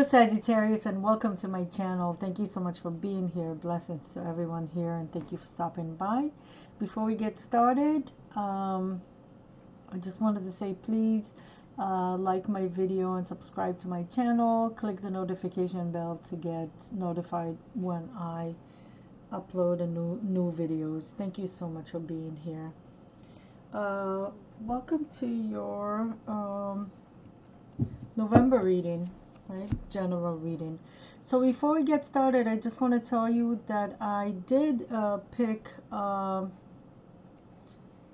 Sagittarius, and welcome to my channel. Thank you so much for being here. Blessings to everyone here, and thank you for stopping by. Before we get started, I just wanted to say please like my video and subscribe to my channel. Click the notification bell to get notified when I upload a new videos. Thank you so much for being here. Welcome to your November reading. Right, general reading. So before we get started, I just want to tell you that I did pick an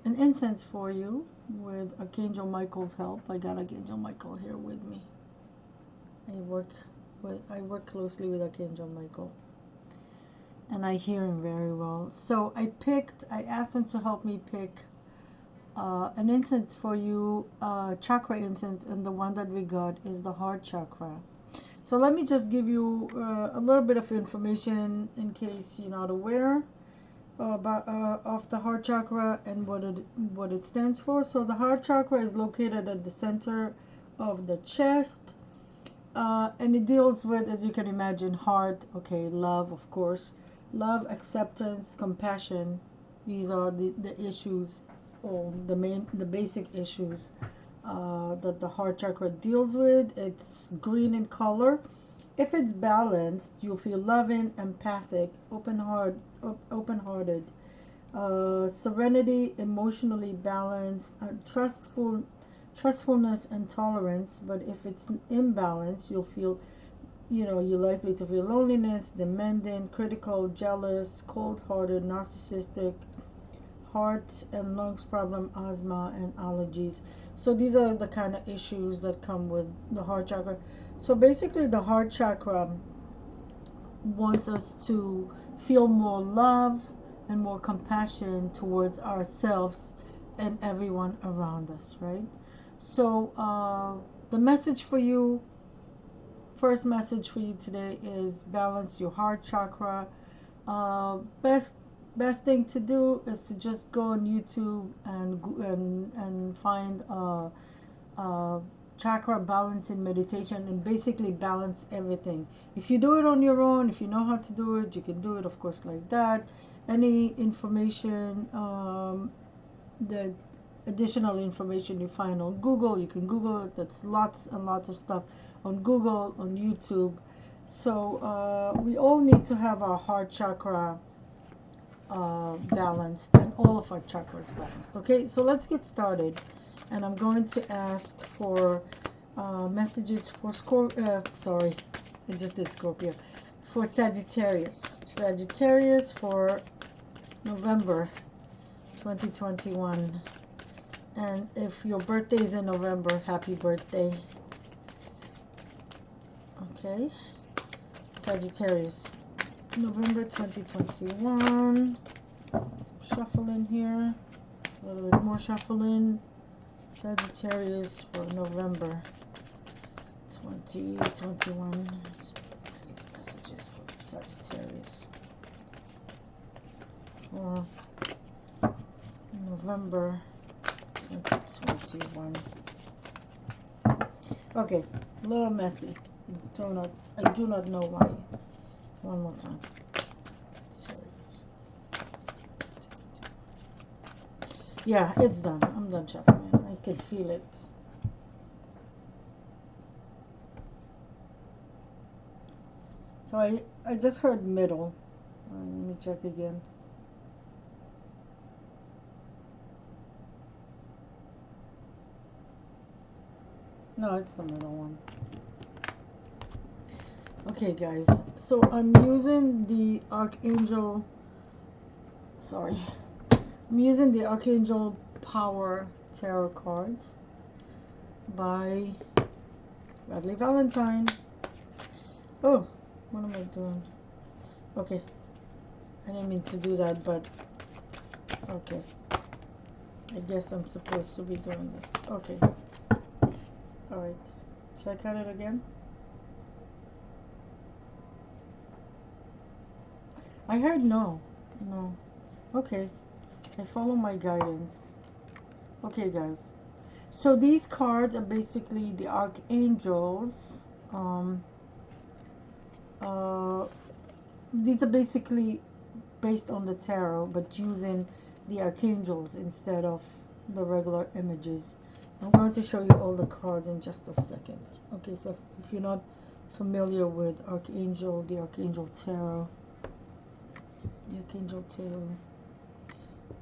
incense for you with Archangel Michael's help. I got Archangel Michael here with me. I work closely with Archangel Michael, and I hear him very well. So I asked him to help me pick an incense for you, chakra incense, and the one that we got is the heart chakra. So let me just give you a little bit of information in case you're not aware about of the heart chakra and what it stands for. So the heart chakra is located at the center of the chest, and it deals with, as you can imagine, heart. Okay, love, of course, love, acceptance, compassion. These are the issues, or the basic issues that the heart chakra deals with. It's green in color. If it's balanced, you'll feel loving, empathic, open-hearted, serenity, emotionally balanced, trustfulness and tolerance. But if it's imbalanced, you'll feel, you're likely to feel loneliness, demanding, critical, jealous, cold-hearted, narcissistic, heart and lungs problem, asthma, and allergies. So these are the kind of issues that come with the heart chakra. So basically the heart chakra wants us to feel more love and more compassion towards ourselves and everyone around us, right? So the message for you, first message for you today is balance your heart chakra. Best thing to do is to just go on YouTube and find chakra balancing meditation and basically balance everything. If you do it on your own, if you know how to do it, you can do it, of course, like that. Any information, the additional information you find on Google, you can Google it. That's lots and lots of stuff on Google, on YouTube. So we all need to have our heart chakra balanced and all of our chakras balanced. Okay, so let's get started, and I'm going to ask for messages for Scorpio. Sorry, I just did Scorpio. For Sagittarius for November 2021. And if your birthday is in November, happy birthday. Okay, Sagittarius, November 2021. Some shuffling here, a little bit more shuffling. Sagittarius for November 2021. These messages for Sagittarius for November 2021. Okay, a little messy. I do not know why. One more time. Yeah, it's done. I'm done shuffling. I can feel it. So I just heard middle. Let me check again. No, it's the middle one. Okay, guys. So I'm using the Archangel. Sorry. I'm using the Archangel Power Tarot cards by Bradley Valentine. Oh, what am I doing? Okay. I didn't mean to do that, but okay. I guess I'm supposed to be doing this. Okay. Alright. Should I cut it again? I heard no. No. Okay. I follow my guidance. Okay, guys. So these cards are basically the archangels these are basically based on the tarot, but using the archangels instead of the regular images. I'm going to show you all the cards in just a second. Okay, so if you're not familiar with Archangel, the Archangel Tarot,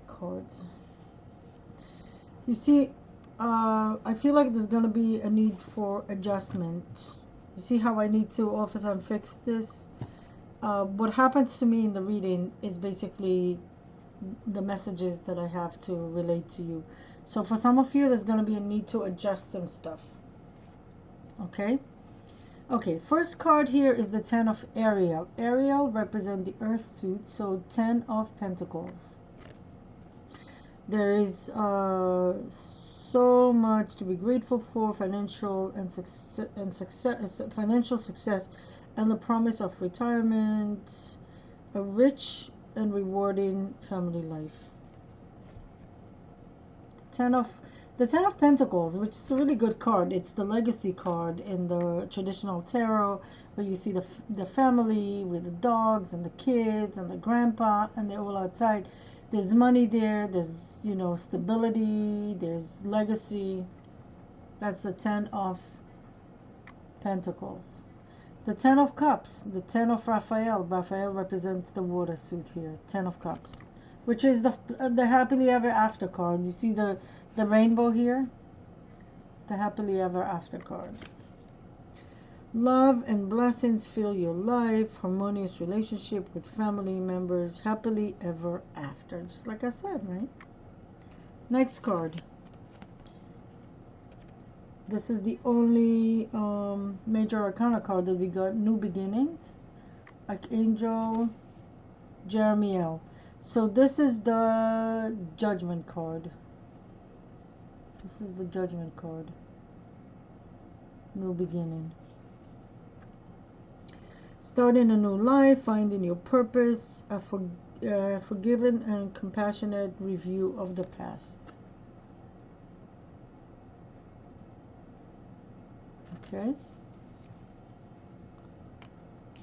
cards. You see, I feel like there's going to be a need for adjustment. You see how I need to all of a sudden fix this? What happens to me in the reading is basically the messages that I have to relate to you. So for some of you, there's going to be a need to adjust some stuff. Okay? Okay, first card here is the 10 of Ariel. Ariel represents the earth suit, so 10 of Pentacles. There is so much to be grateful for, financial financial success, and the promise of retirement, a rich and rewarding family life. The 10 of Pentacles, which is a really good card. It's the legacy card in the traditional tarot, where you see the family with the dogs and the kids and the grandpa, and they're all outside. There's money there, there's, you know, stability, there's legacy. That's the 10 of Pentacles. The 10 of Cups, the 10 of Raphael. Raphael represents the water suit here, 10 of Cups, which is the happily ever after card. You see the rainbow here? The happily ever after card. Love and blessings fill your life, harmonious relationship with family members, happily ever after. Just like I said, right? Next card. This is the only major arcana card that we got. New beginnings. Archangel Jeremiel. So this is the judgment card. This is the judgment card. New beginning. Starting a new life, finding your purpose, a forgiven and compassionate review of the past. Okay.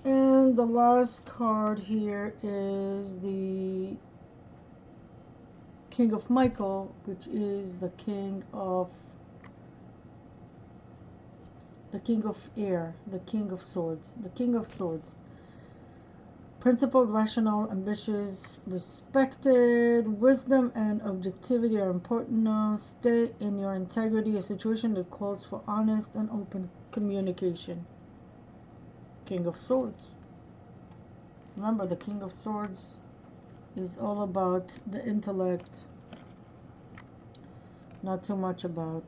And the last card here is the King of Michael, which is the King of Air, the King of Swords, the King of Swords. Principled, rational, ambitious, respected. Wisdom and objectivity are important now. Stay in your integrity, a situation that calls for honest and open communication. King of Swords. Remember, the King of Swords is all about the intellect, not too much about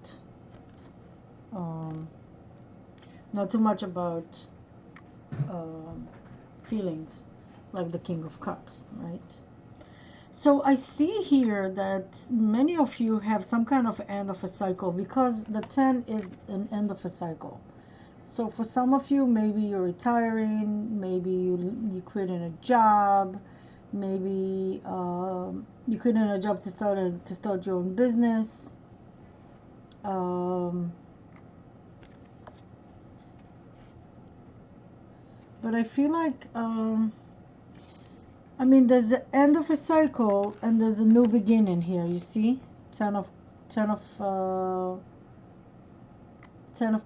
feelings, like the King of Cups, right? So I see here that many of you have some kind of end of a cycle, because the 10 is an end of a cycle. So for some of you, maybe you're retiring, maybe you quitting a job, maybe you quitting a job to start your own business. But I feel like, I mean, there's the end of a cycle and there's a new beginning here. You see, 10 of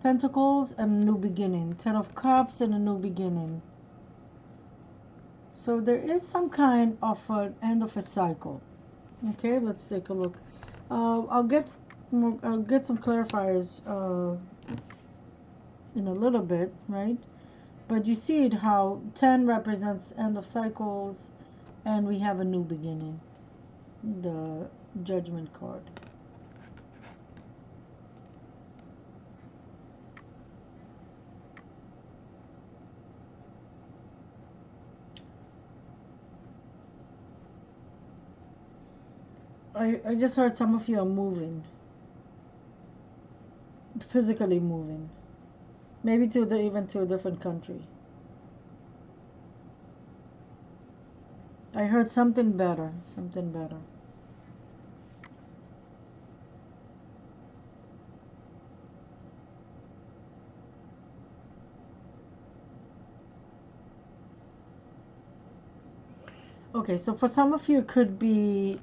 Pentacles and a new beginning, 10 of Cups and a new beginning. So there is some kind of an end of a cycle. Okay, let's take a look. I'll get some clarifiers in a little bit, right? But you see it how 10 represents end of cycles, and we have a new beginning, the Judgment card. I just heard some of you are moving, physically moving, maybe even to a different country. I heard something better, something better. Okay, so for some of you it could be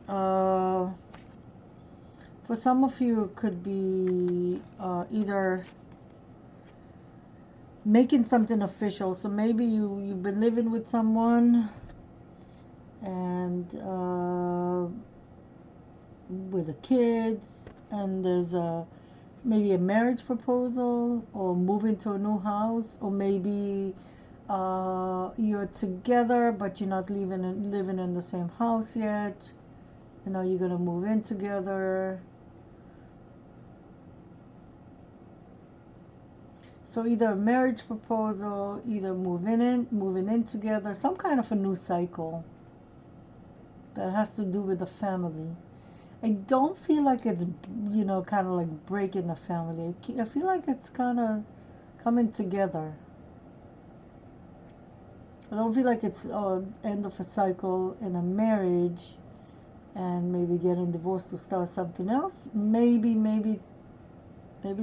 either making something official. So maybe you've been living with someone, and with the kids, and there's maybe a marriage proposal, or moving to a new house, or maybe you're together but you're not living in the same house yet. You know, you're gonna move in together. So either a marriage proposal, either moving in together, some kind of a new cycle that has to do with the family. I don't feel like it's, you know, kind of like breaking the family. I feel like it's kind of coming together. I don't feel like it's end of a cycle in a marriage and maybe getting divorced to start something else. Maybe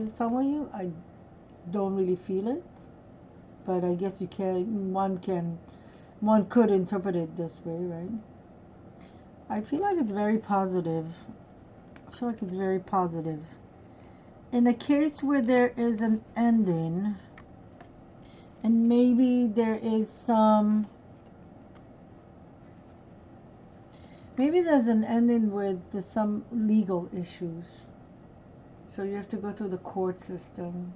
some of you, I don't really feel it, but I guess one could interpret it this way, right? I feel like it's very positive. I feel like it's very positive. In a case where there is an ending, and maybe there is maybe there's an ending with some legal issues. So you have to go through the court system.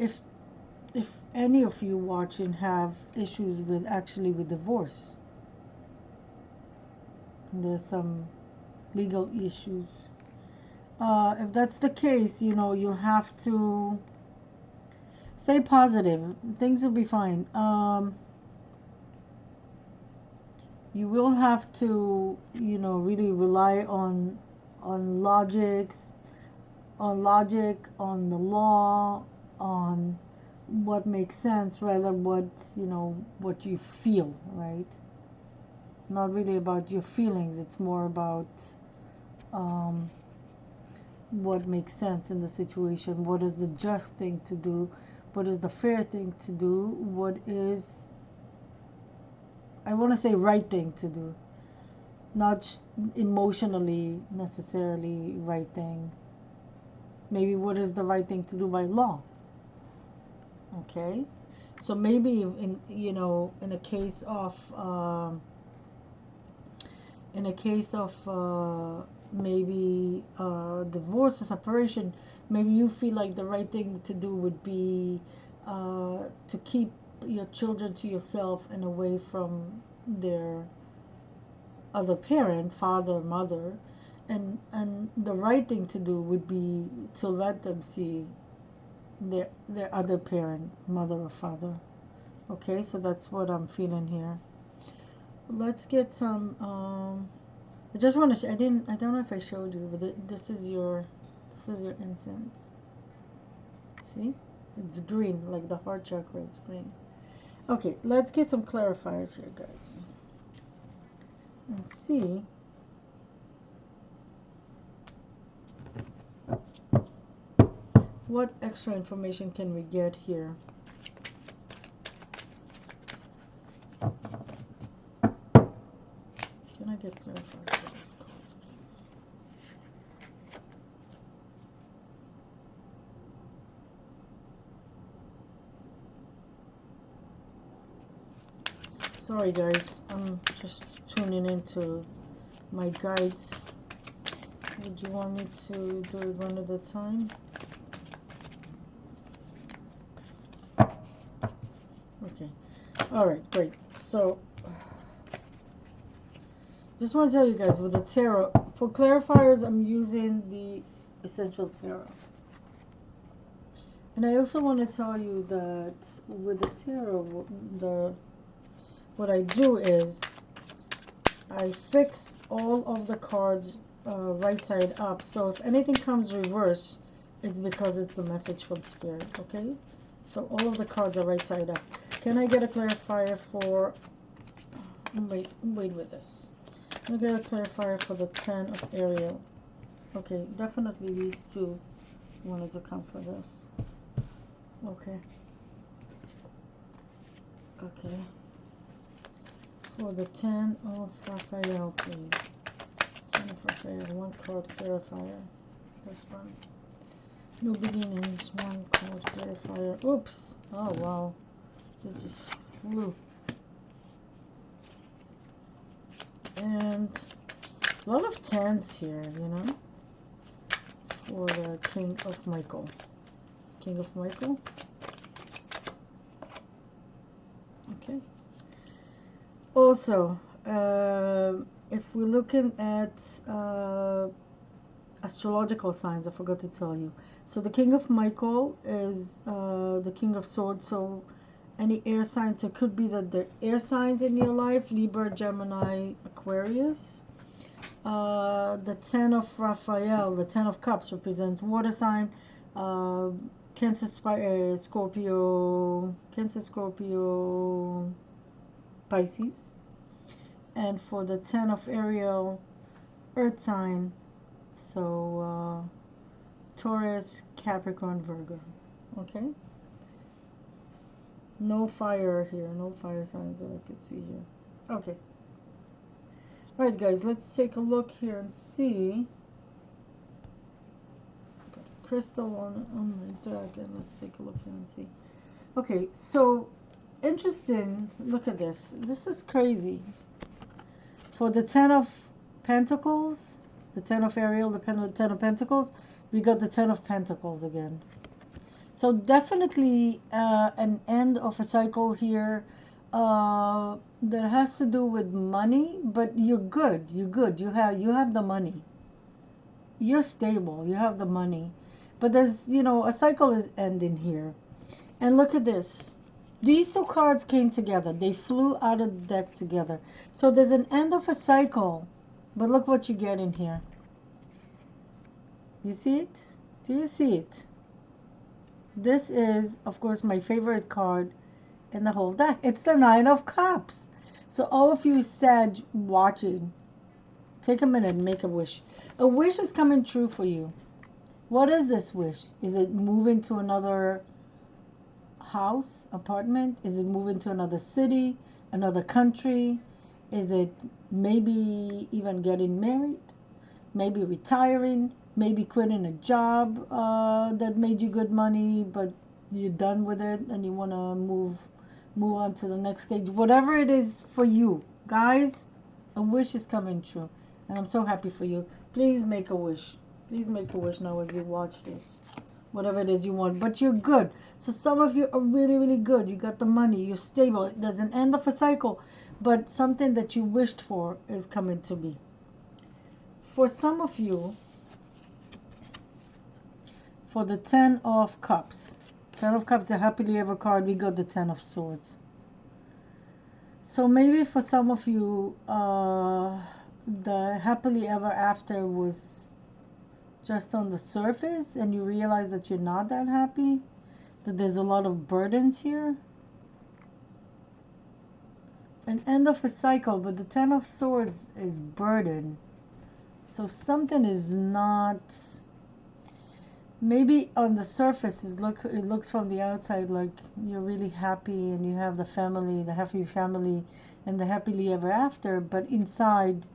If any of you watching have issues with divorce, and there's some legal issues. If that's the case, you know, you'll have to stay positive. Things will be fine. You will have to, you know, really rely on logic, on the law, on what makes sense, rather what you feel, right? Not really about your feelings. It's more about what makes sense in the situation. What is the just thing to do? What is the fair thing to do? What is, I want to say, right thing to do, not emotionally necessarily right thing. Maybe what is the right thing to do by law? Okay, so maybe in a case of maybe divorce or separation, maybe you feel like the right thing to do would be to keep your children to yourself and away from their other parent, father, mother, and the right thing to do would be to let them see their other parent, mother or father. Okay, so that's what I'm feeling here. Let's get some I just want to I don't know if I showed you, but this is your incense. See? It's green, like the heart chakra is green. Okay, let's get some clarifiers here, guys. And see what extra information can we get here. Can I get clarifiers for these cards, please? Sorry guys, I'm just tuning into my guides. Would you want me to do it one at a time? Okay. Alright, great. So, just want to tell you guys, with the tarot, for clarifiers, I'm using the Essential Tarot. And I also want to tell you that with the tarot, what I do is I fix all of the cards right side up. So if anything comes reverse, it's because it's the message from Spirit, okay? So all of the cards are right side up. Can I get a clarifier for... Wait with this. I'm going to get a clarifier for the 10 of Ariel. Okay, definitely these two wanted to come for this. Okay. Okay. For the 10 of Raphael, please. 10 of Raphael, one card clarifier. This one. New beginnings, one card clarifier. Oops! Oh wow. This is woo. And a lot of 10s here, you know. For the King of Michael. King of Michael. Okay. Also, if we're looking at astrological signs, I forgot to tell you. So the King of Michael is the King of Swords. So any air signs, it could be that there are air signs in your life, Libra, Gemini, Aquarius. The 10 of Raphael, the 10 of Cups, represents water sign. Cancer, Scorpio, Pisces. And for the 10 of Ariel, earth sign, so Taurus, Capricorn, Virgo. Okay, no fire here, no fire signs that I could see here. Okay, all right guys, let's take a look here and see. Got crystal on my deck, and let's take a look here and see. Okay, so interesting, look at this. This is crazy. For the 10 of Pentacles, the 10 of Ariel, the 10 of Pentacles, we got the 10 of Pentacles again. So definitely an end of a cycle here that has to do with money, but you're good. You're good. You have the money. You're stable. You have the money. But there's, you know, a cycle is ending here. And look at this. These two cards came together. They flew out of the deck together. So there's an end of a cycle. But look what you get in here. You see it? Do you see it? This is, of course, my favorite card in the whole deck. It's the 9 of Cups. So all of you Sag watching, take a minute and make a wish. A wish is coming true for you. What is this wish? Is it moving to another house, apartment? Is it moving to another city, another country? Is it maybe even getting married? Maybe retiring? Maybe quitting a job that made you good money, but you're done with it and you want to move on to the next stage? Whatever it is for you, guys, a wish is coming true, and I'm so happy for you. Please make a wish. Please make a wish now as you watch this. Whatever it is you want, but you're good. So some of you are really, really good. You got the money. You're stable. There's an end of a cycle, but something that you wished for is coming to be. For some of you, for the 10 of Cups, 10 of Cups, the happily ever card, we got the 10 of Swords. So maybe for some of you, the happily ever after was just on the surface, and you realize that you're not that happy, that there's a lot of burdens here. An end of a cycle, but the 10 of Swords is burden. So something is not, maybe on the surface it looks from the outside like you're really happy and you have the family, the happy family and the happily ever after, but inside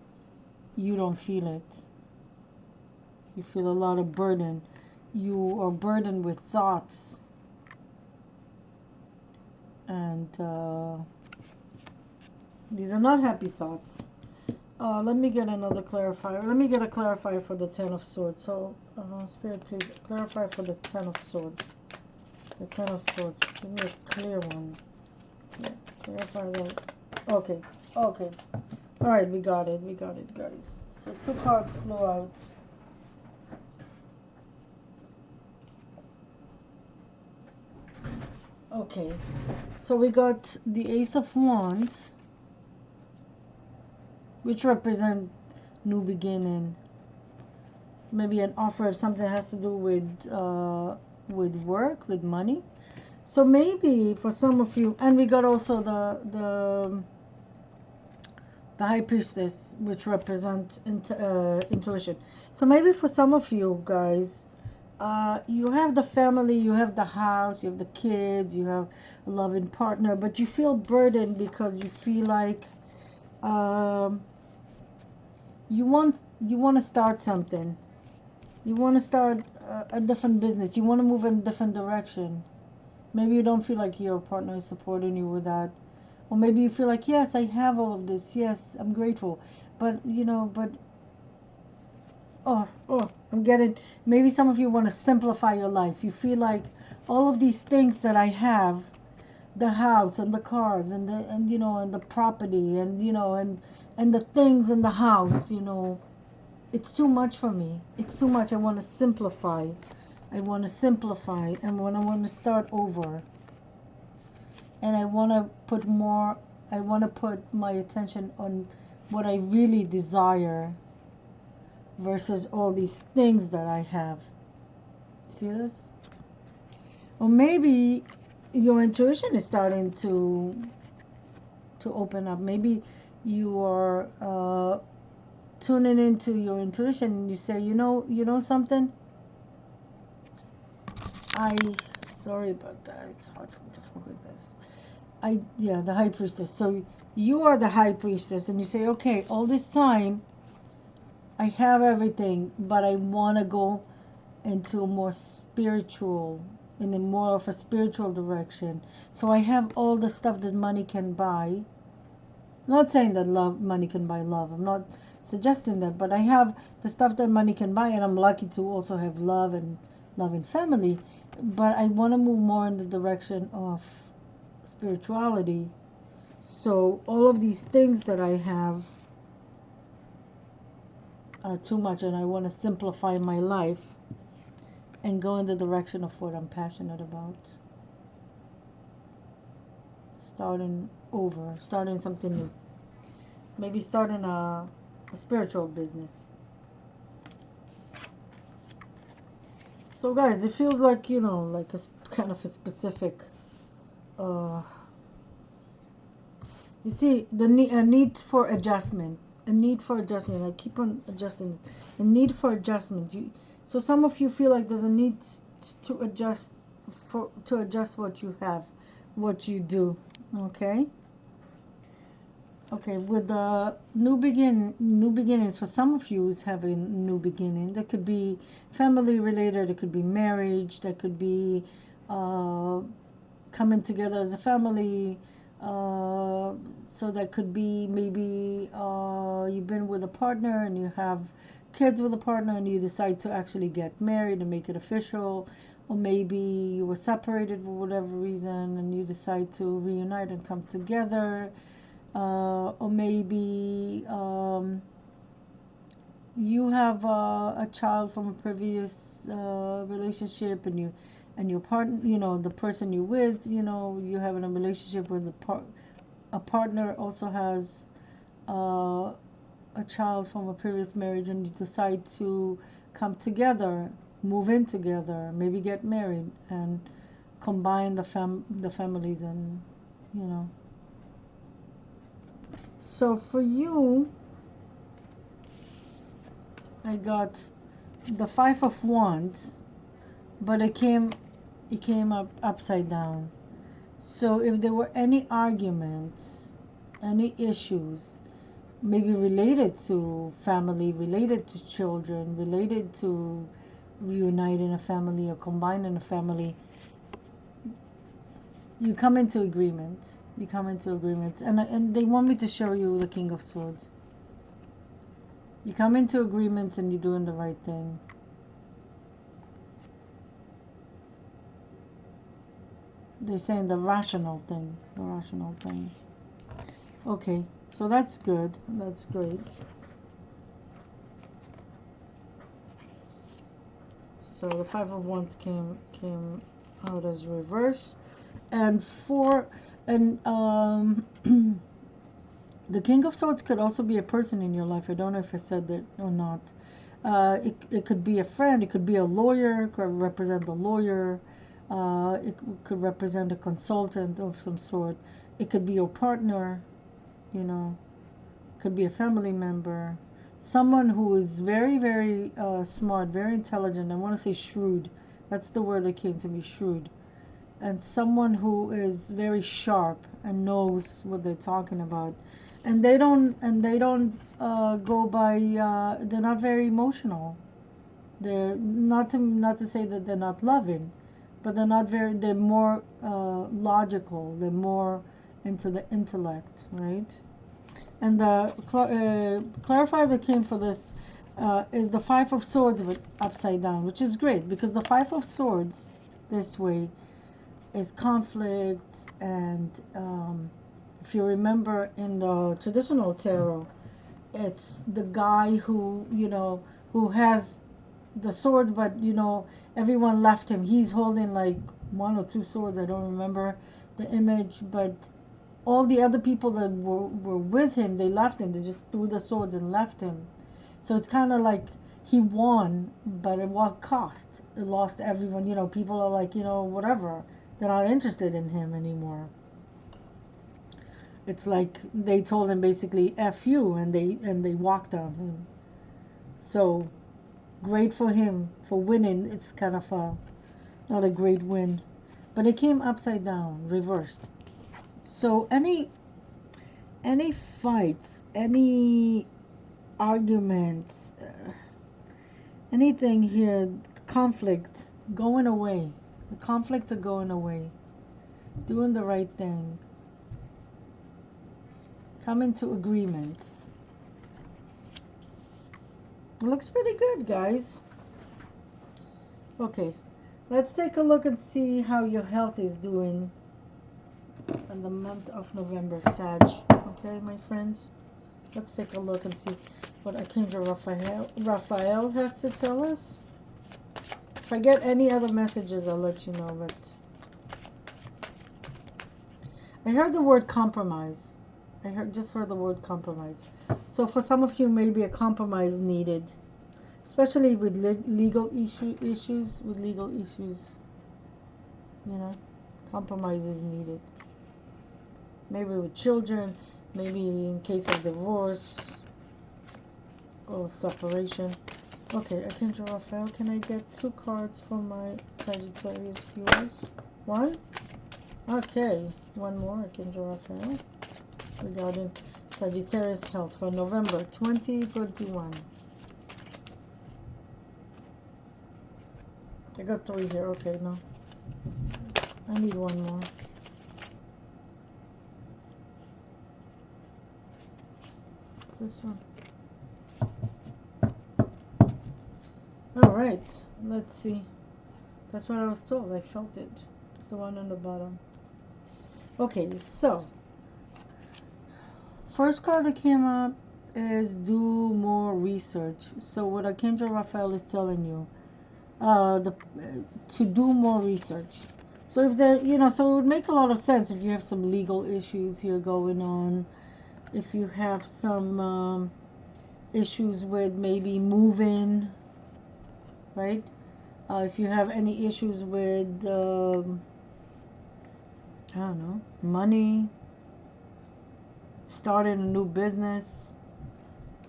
you don't feel it. You feel a lot of burden. You are burdened with thoughts. And these are not happy thoughts. Let me get another clarifier. Let me get a clarifier for the 10 of Swords. So, Spirit, please clarify for the 10 of Swords. The 10 of Swords. Give me a clear one. Yeah, clarify that. Okay. Okay. Alright, we got it. We got it, guys. So 2 cards flew out. Okay, so we got the Ace of Wands, which represent new beginning, maybe an offer of something that has to do with work, with money. So maybe for some of you, and we got also the High Priestess, which represent intuition. So maybe for some of you guys, you have the family, you have the house, you have the kids, you have a loving partner, but you feel burdened because you feel like Um, you want to start something. You want to start a different business. You want to move in a different direction. Maybe you don't feel like your partner is supporting you with that. Or maybe you feel like, yes, I have all of this. Yes, I'm grateful. But, I'm getting, maybe some of you want to simplify your life. You feel like all of these things that I have, the house and the cars and and the property and the things in the house, it's too much for me. It's too much. I want to simplify. And when I want to start over, and I want to put more, I want to put my attention on what I really desire versus all these things that I have. See this? Or maybe your intuition is starting to open up. Maybe you are tuning into your intuition and you say, you know something? Sorry about that. It's hard for me to focus this. The High Priestess. So you are the High Priestess and you say, okay, all this time I have everything, but I want to go into a more spiritual, in a more of a spiritual direction. So I have all the stuff that money can buy. I'm not saying that money can buy love. I'm not suggesting that, but I have the stuff that money can buy, and I'm lucky to also have love and family. But I want to move more in the direction of spirituality. So all of these things that I have are too much, and I want to simplify my life and go in the direction of what I'm passionate about. Starting over, starting something new. Maybe starting a spiritual business. So guys, it feels like, like a kind of a specific, you see, a need for adjustment. A need for adjustment. I keep on adjusting. A need for adjustment. So some of you feel like there's a need to adjust what you have, what you do. Okay. Okay. With the new beginnings for some of you is having a new beginning. That could be family related. It could be marriage. That could be coming together as a family. So that could be maybe you've been with a partner and you have kids with a partner and you decide to actually get married and make it official, or maybe you were separated for whatever reason and you decide to reunite and come together, or maybe you have a child from a previous relationship and your partner, the person you're with, you have a relationship with a partner also has a child from a previous marriage, and you decide to come together, move in together, maybe get married and combine the families, and So for you, I got the Five of Wands, but it came up upside down. So if there were any arguments, any issues, maybe related to family, related to children, related to reuniting a family or combining a family, you come into agreement. You come into agreements. And they want me to show you the King of Swords. You come into agreements and you're doing the right thing. They're saying the rational thing. The rational thing. Okay, so that's good. That's great. So the Five of Wands came out as reverse, and the King of Swords could also be a person in your life. I don't know if I said that or not. It could be a friend. It could be a lawyer. It could represent a lawyer. It could represent a consultant of some sort. It could be your partner. It could be a family member. Someone who is very, very smart, very intelligent. I want to say shrewd. That's the word that came to me, shrewd. And someone who is very sharp and knows what they're talking about. And they don't go by, they're not very emotional. They're not to say that they're not loving, but they're more logical. They're more into the intellect, right? And the clarifier that came for this is the Five of Swords with upside down, which is great because the Five of Swords this way is conflict. And if you remember in the traditional tarot, it's the guy who, who has the swords, but everyone left him. He's holding like one or two swords. I don't remember the image, but all the other people that were with him, they left him. They just threw the swords and left him. So it's kind of like he won, but at what cost? It lost everyone. People are like, whatever. They're not interested in him anymore. It's like they told him basically F you, and they walked on him. So great for him for winning. It's kind of not a great win, but it came upside down, reversed. So any fights, any arguments, anything here, conflict going away. The conflict are going away. Doing the right thing. Coming to agreements. It looks pretty good, guys. Okay, let's take a look and see how your health is doing in the month of November, Sag. Okay, my friends, let's take a look and see what Archangel Raphael has to tell us. If I get any other messages, I'll let you know. But I heard the word compromise. Just heard the word compromise. So for some of you, maybe a compromise needed, especially with legal issues. With legal issues, compromise is needed. Maybe with children, maybe in case of divorce or separation. Okay, Archangel Raphael, can I get 2 cards for my Sagittarius viewers? 1? Okay, 1 more, Archangel Raphael, regarding Sagittarius health for November 2021. I got 3 here. Okay, no. I need 1 more. It's this one. Alright, let's see. That's what I was told. I felt it. It's the one on the bottom. Okay, so first card that came up is do more research. So what Archangel Raphael is telling you, to do more research. So if there, so it would make a lot of sense if you have some legal issues here going on, if you have some issues with maybe moving, right? If you have any issues with, I don't know, money, starting a new business,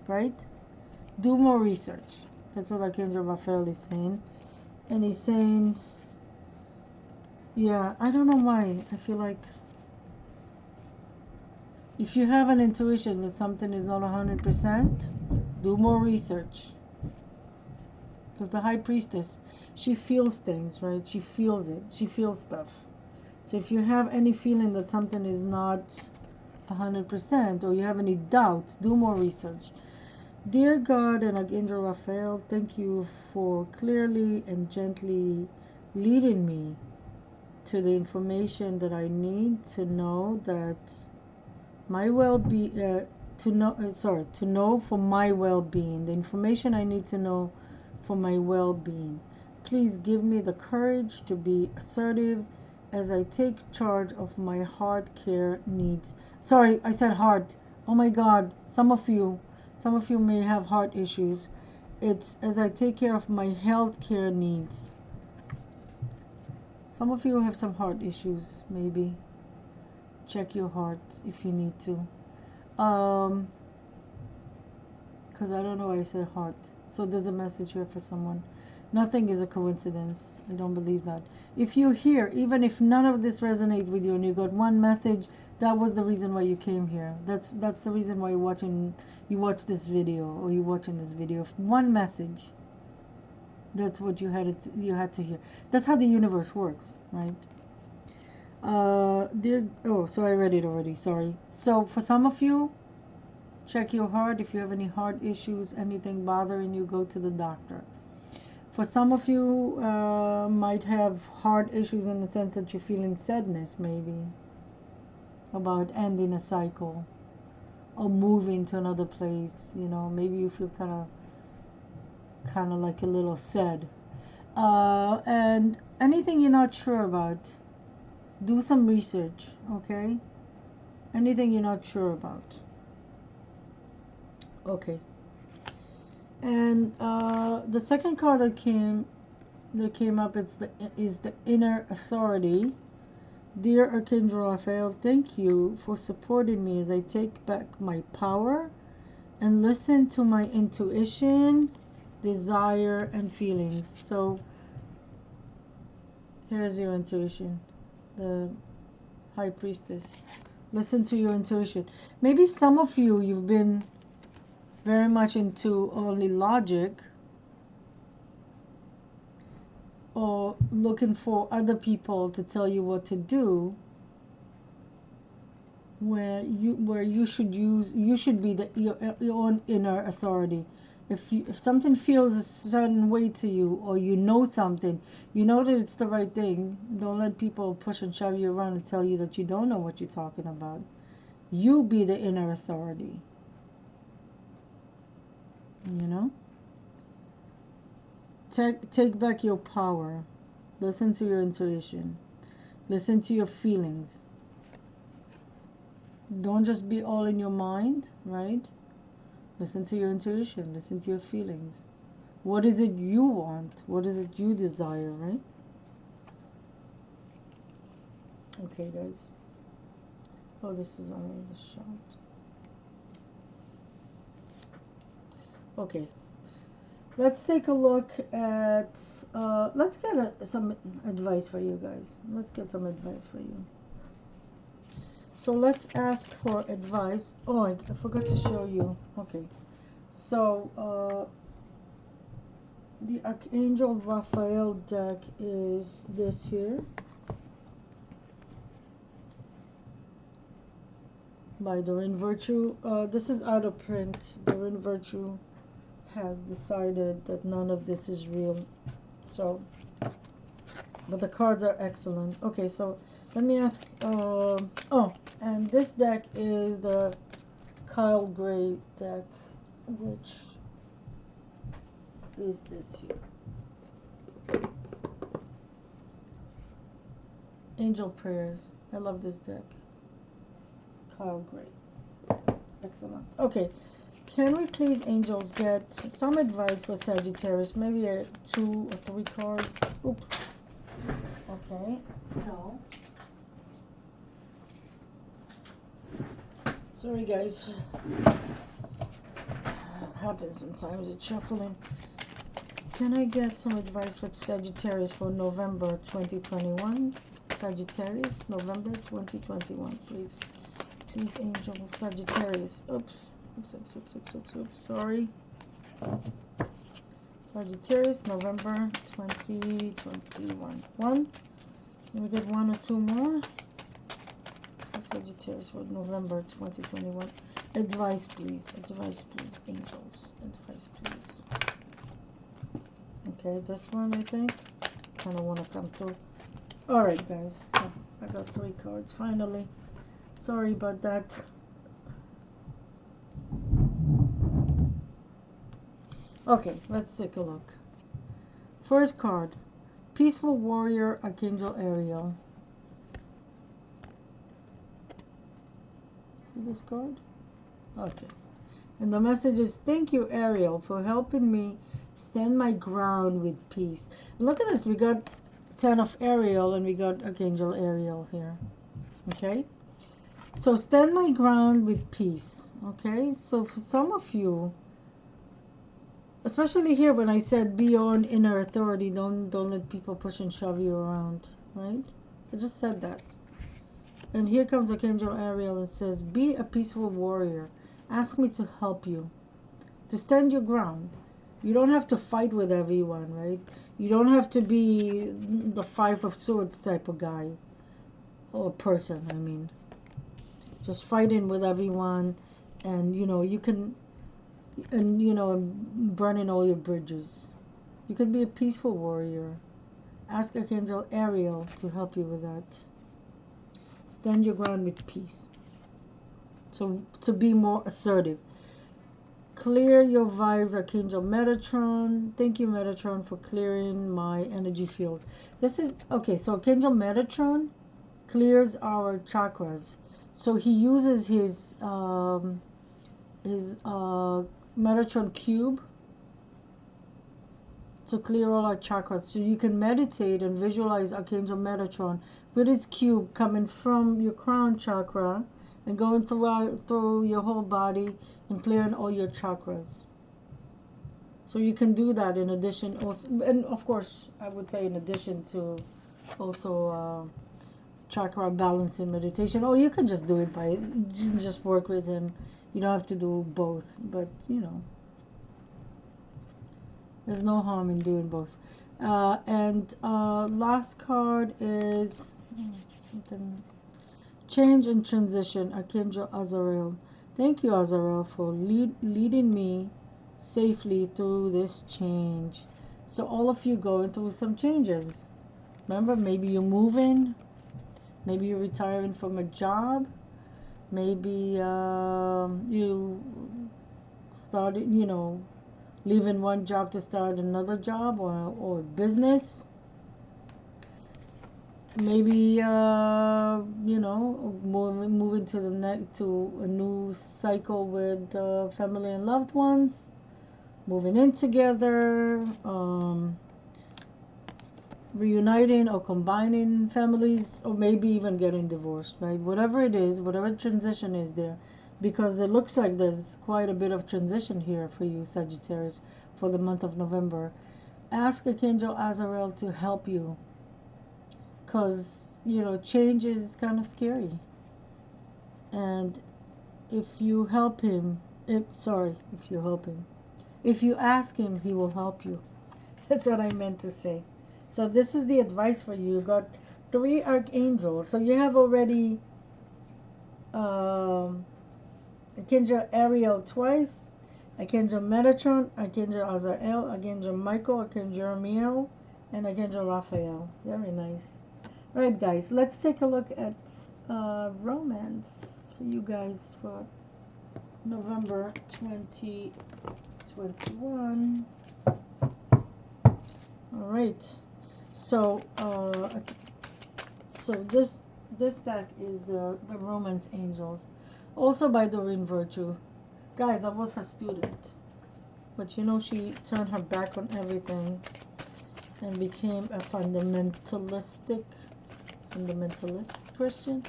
right? Do more research. That's what Archangel Raphael is saying. And he's saying, yeah, I don't know why. I feel like if you have an intuition that something is not 100%, do more research. Because the High Priestess, she feels things, right? She feels it. She feels stuff. So if you have any feeling that something is not 100%, or you have any doubts, do more research. Dear God and Archangel Raphael, thank you for clearly and gently leading me to the information that I need to know that my well-being, to know for my well-being, the information I need to know for my well-being. Please give me the courage to be assertive as I take charge of my heart care needs. Sorry, I said heart. Oh my God, some of you may have heart issues. It's as I take care of my health care needs. Some of you have some heart issues, maybe. Check your heart if you need to. Because I don't know why I said heart. So there's a message here for someone. Nothing is a coincidence. I don't believe that. If you hear, even if none of this resonates with you and you got one message, That was the reason why you came here. That's the reason why you watch this video, or you're watching this video. One message. That's what you had to hear. That's how the universe works, right? So I read it already. Sorry. So for some of you, check your heart. If you have any heart issues, anything bothering you, go to the doctor. For some of you, might have heart issues in the sense that you're feeling sadness, maybe, about ending a cycle or moving to another place. You know, maybe you feel kind of like a little sad. And anything you're not sure about, do some research, okay? Anything you're not sure about. Okay. And the second card that came up is the Inner Authority. Dear Archangel Raphael, thank you for supporting me as I take back my power and listen to my intuition, desire, and feelings. So here's your intuition, the High Priestess. Listen to your intuition. Maybe some of you've been very much into only logic, or looking for other people to tell you what to do, where you should be your own inner authority. If something feels a certain way to you, or you know something, you know that it's the right thing, don't let people push and shove you around and tell you that you don't know what you're talking about. You be the inner authority. You know? Take back your power. Listen to your intuition. Listen to your feelings. Don't just be all in your mind, right? Listen to your intuition. Listen to your feelings. What is it you want? What is it you desire, right? Okay, guys. Oh, this is already the shot. Okay. Let's take a look at, let's get some advice for you guys. Let's get some advice for you. So let's ask for advice. Oh, I forgot to show you. Okay. So, the Archangel Raphael deck is this here. By Doreen Virtue. This is out of print. Doreen Virtue has decided that none of this is real, so, but the cards are excellent. Okay, so let me ask, oh, and this deck is the Kyle Gray deck, which is this here. Angel Prayers. I love this deck. Kyle Gray. Excellent. Okay. Can we please, angels, get some advice for Sagittarius? Maybe 2 or 3 cards. Oops. Okay. No. Sorry, guys. Happens sometimes. It's shuffling. Can I get some advice for Sagittarius for November 2021? Sagittarius, November 2021, please. Please, angel, Sagittarius. Oops. Oops, sorry. Sagittarius, November 2021. Can we get 1 or 2 more? Sagittarius for November 2021. Advice, please. Advice, please, angels. Advice, please. Okay, this one, I think. Kind of want to come through. Alright, guys. I got 3 cards, finally. Sorry about that. Okay, let's take a look. First card, Peaceful Warrior, Archangel Ariel. See this card? Okay. And the message is, thank you, Ariel, for helping me stand my ground with peace. And look at this. We got 10 of Ariel and we got Archangel Ariel here. Okay? So stand my ground with peace. Okay? So for some of you, especially here when I said be your own inner authority, don't let people push and shove you around, right? I just said that. And here comes Archangel Ariel and says, be a peaceful warrior. Ask me to help you, to stand your ground. You don't have to fight with everyone, right? You don't have to be the Five of Swords type of guy or person, I mean. Just fighting with everyone, and you know, you can, and you know, burning all your bridges. You can be a peaceful warrior. Ask Archangel Ariel to help you with that. Stand your ground with peace. So to be more assertive. Clear your vibes, Archangel Metatron. Thank you, Metatron, for clearing my energy field. This is, okay, so Archangel Metatron clears our chakras. So he uses his Metatron cube to clear all our chakras. So you can meditate and visualize Archangel Metatron with his cube coming from your crown chakra and going through your whole body and clearing all your chakras. So you can do that in addition also, and of course I would say in addition to also chakra balancing meditation, or you can just do it by just work with him. You don't have to do both, but you know, there's no harm in doing both. And last card is something. Change and transition, Archangel Azrael. Thank you, Azrael, for leading me safely through this change. So all of you going through some changes. Remember, maybe you're moving. Maybe you're retiring from a job. Maybe you started, you know, leaving one job to start another job or business. Maybe you know, moving to a new cycle with family and loved ones, moving in together, reuniting or combining families, or maybe even getting divorced, right? Whatever it is, whatever transition is there, because it looks like there's quite a bit of transition here for you, Sagittarius, for the month of November. Ask Archangel Azrael to help you, because you know, change is kind of scary, and if you help him, if you ask him, he will help you. That's what I meant to say. So this is the advice for you. You got 3 archangels, so you have already Archangel Ariel twice, Archangel Metatron, Archangel Azrael, Archangel Michael, Archangel Miel, and Archangel Raphael. Very nice. Alright guys, let's take a look at romance for you guys for November 2021. Alright, so this deck is the Romance Angels, also by Doreen Virtue. Guys, I was her student, but you know, she turned her back on everything and became a fundamentalist Christian.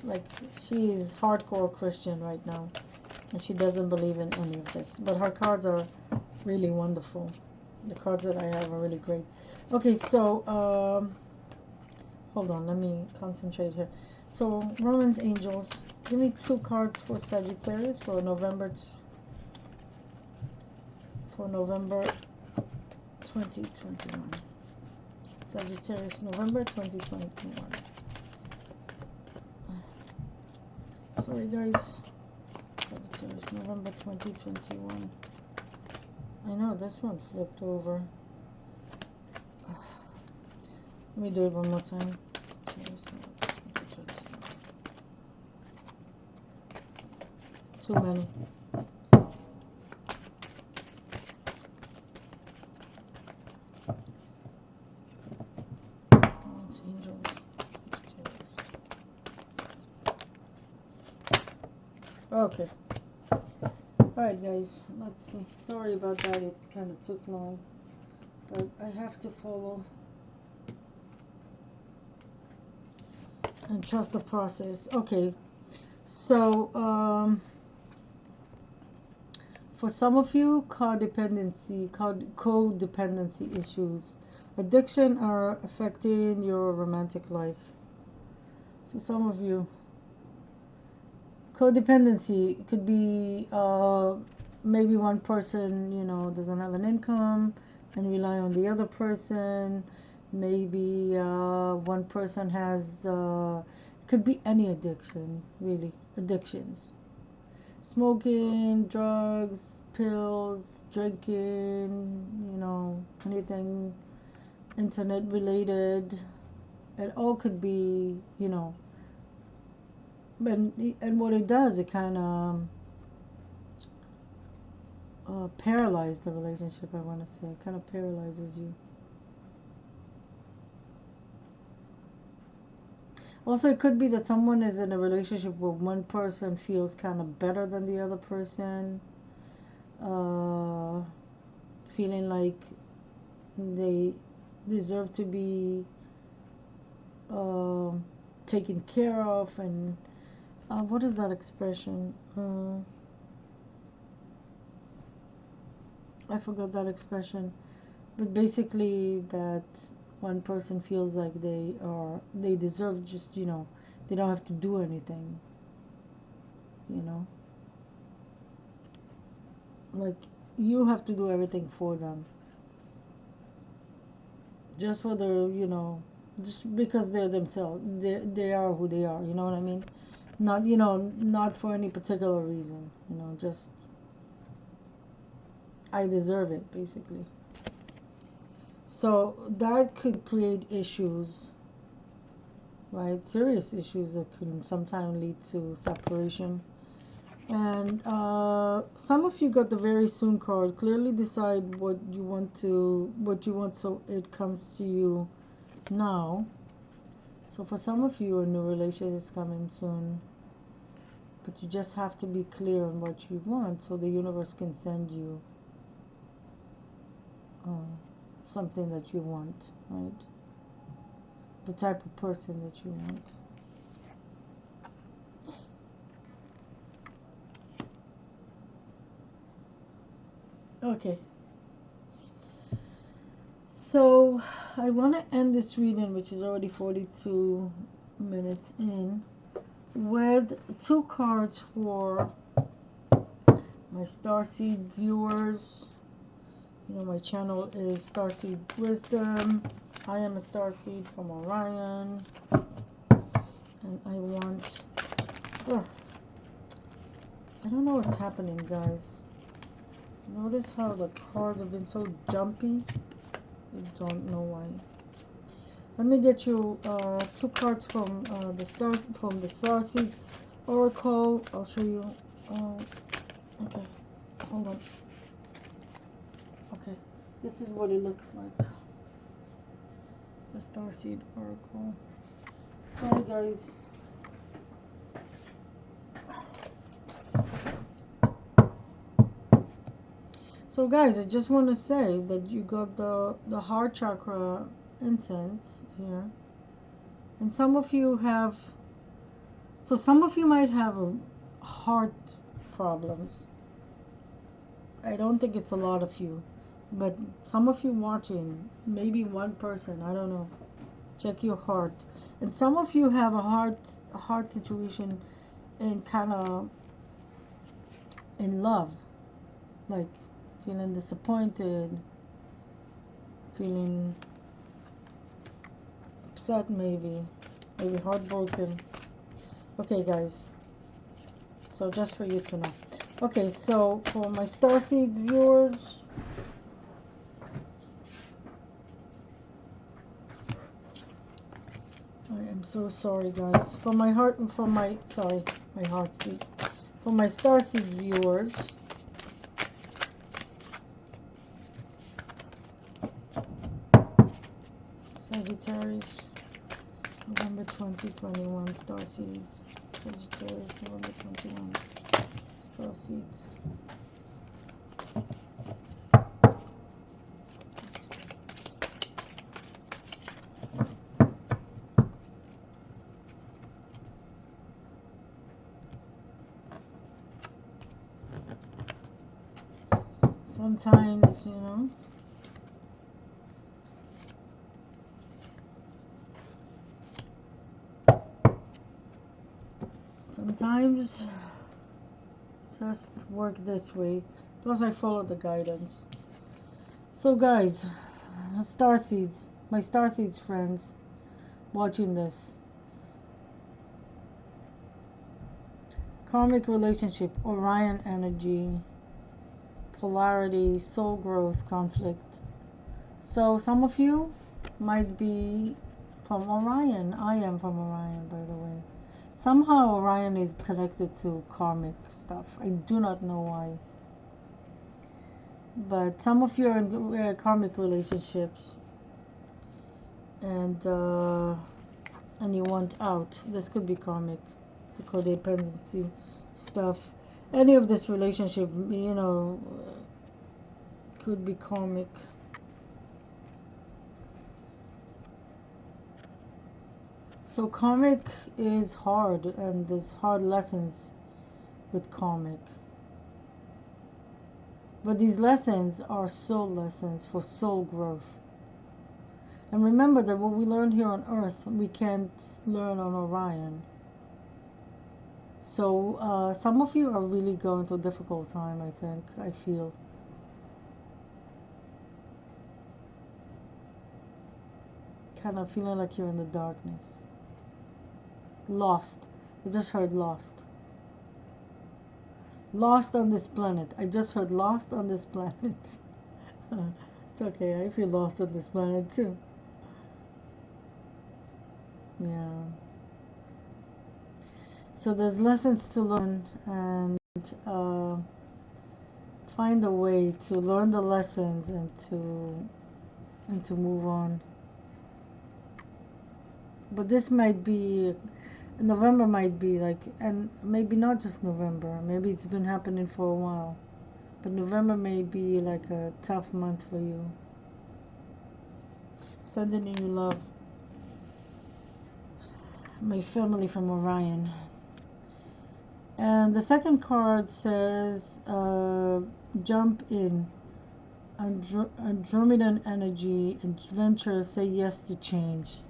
Like she's hardcore Christian right now, and she doesn't believe in any of this, but her cards are really wonderful. The cards that I have are really great. Okay, so hold on, let me concentrate here. So Romance Angels, give me 2 cards for Sagittarius for November 2021. Sagittarius, November 2021. Sorry guys. Sagittarius, November 2021. I know this one flipped over. Let me do it one more time. Sagittarius, November 2021. Too many. Okay. Alright guys, let's see. Sorry about that, it kind of took long, but I have to follow and trust the process. Okay, so for some of you, codependency issues, addiction are affecting your romantic life. So some of you, codependency could be maybe one person, you know, doesn't have an income and rely on the other person. Maybe one person has, could be any addiction, really, addictions. Smoking, drugs, pills, drinking, you know, anything internet related. It all could be, you know, and what it does, it kind of paralyzes the relationship, I want to say. It kind of paralyzes you. Also, it could be that someone is in a relationship where one person feels kind of better than the other person, feeling like they deserve to be taken care of, and what is that expression? I forgot that expression, but basically that one person feels like they deserve, just, you know, they don't have to do anything, you know, like you have to do everything for them, just for their, you know, just because they're themselves, they are who they are, you know what I mean? Not, you know, not for any particular reason, you know, just I deserve it, basically. So that could create issues, right? Serious issues that could sometimes lead to separation. And some of you got the very soon card. Clearly decide what you want, so it comes to you now. So for some of you, a new relationship is coming soon, but you just have to be clear on what you want so the universe can send you something that you want, right? The type of person that you want. Okay. So I want to end this reading, which is already 42 minutes in, with two cards for my Starseed viewers. You know, my channel is Starseed Wisdom. I am a Starseed from Orion. And I want... I don't know what's happening, guys. Notice how the cards have been so jumpy. I don't know why. Let me get you two cards from the Starseeds Oracle. I'll show you. Okay, hold on. Okay, this is what it looks like. The Starseed Oracle. Sorry, guys. So, guys, I just want to say that you got the heart chakra incense here, and some of you have. So some of you might have heart problems. I don't think it's a lot of you, but some of you watching, maybe one person, I don't know. Check your heart. And some of you have a heart situation and kind of in love, like feeling disappointed, feeling upset, maybe heartbroken. Okay, guys, so just for you to know. Okay, so for my Starseeds viewers, I am so sorry, guys. For my Starseed viewers, Sagittarius, November 2021, Starseeds. Sagittarius, November 21, Starseeds. Sometimes, you know, Sometimes just work this way. Plus I follow the guidance. So guys, StarSeeds, my StarSeeds friends watching this. Karmic relationship, Orion energy, polarity, soul growth, conflict. So some of you might be from Orion. I am from Orion, by the way. Somehow Orion is connected to karmic stuff. I do not know why. But some of you are in karmic relationships, and you want out. This could be karmic, the codependency stuff. Any of this relationship, you know, could be karmic. So karmic is hard, and there's hard lessons with karmic. But these lessons are soul lessons for soul growth. And remember that what we learn here on Earth, we can't learn on Orion. So some of you are really going through a difficult time, I think, I feel. Kind of feeling like you're in the darkness. Lost. I just heard lost. Lost on this planet. I just heard lost on this planet. It's okay, I feel lost on this planet too. Yeah. So there's lessons to learn, and find a way to learn the lessons and to move on. But this might be, November might be like, and maybe not just November, maybe it's been happening for a while, but November may be like a tough month for you. Sending you love, my family from Orion. And the second card says jump in, Andromedan energy, adventure, say yes to change.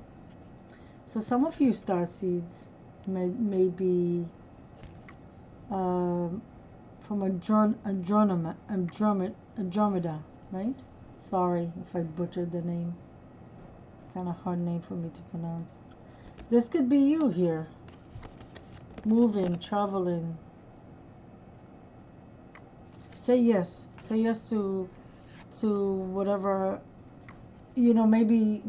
So some of you StarSeeds may be from Andromeda, right? Sorry if I butchered the name. Kind of hard name for me to pronounce. This could be you here. Moving, traveling. Say yes. Say yes to whatever, you know, maybe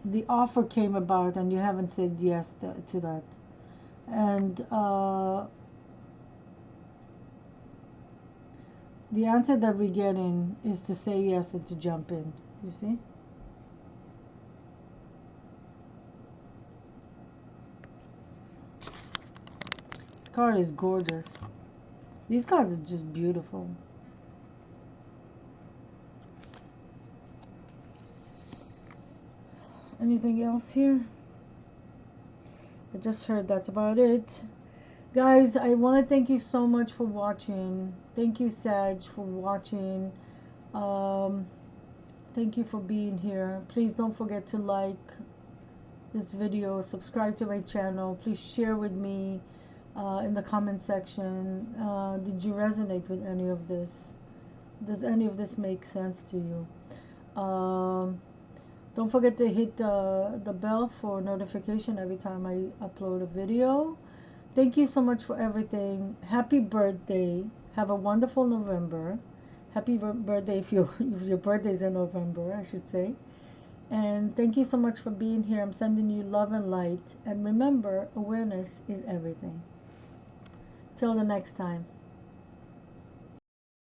the offer came about and you haven't said yes to that. And the answer that we're getting is to say yes and to jump in. You see? This card is gorgeous. These cards are just beautiful. Anything else here? I just heard that's about it. Guys, I want to thank you so much for watching. Thank you, Sag, for watching. Thank you for being here. Please don't forget to like this video, subscribe to my channel. Please share with me in the comment section. Did you resonate with any of this? Does any of this make sense to you? Don't forget to hit the bell for notification every time I upload a video. Thank you so much for everything. Happy birthday. Have a wonderful November. Happy birthday if your birthday's in November, I should say. And thank you so much for being here. I'm sending you love and light. And remember, awareness is everything. Till the next time.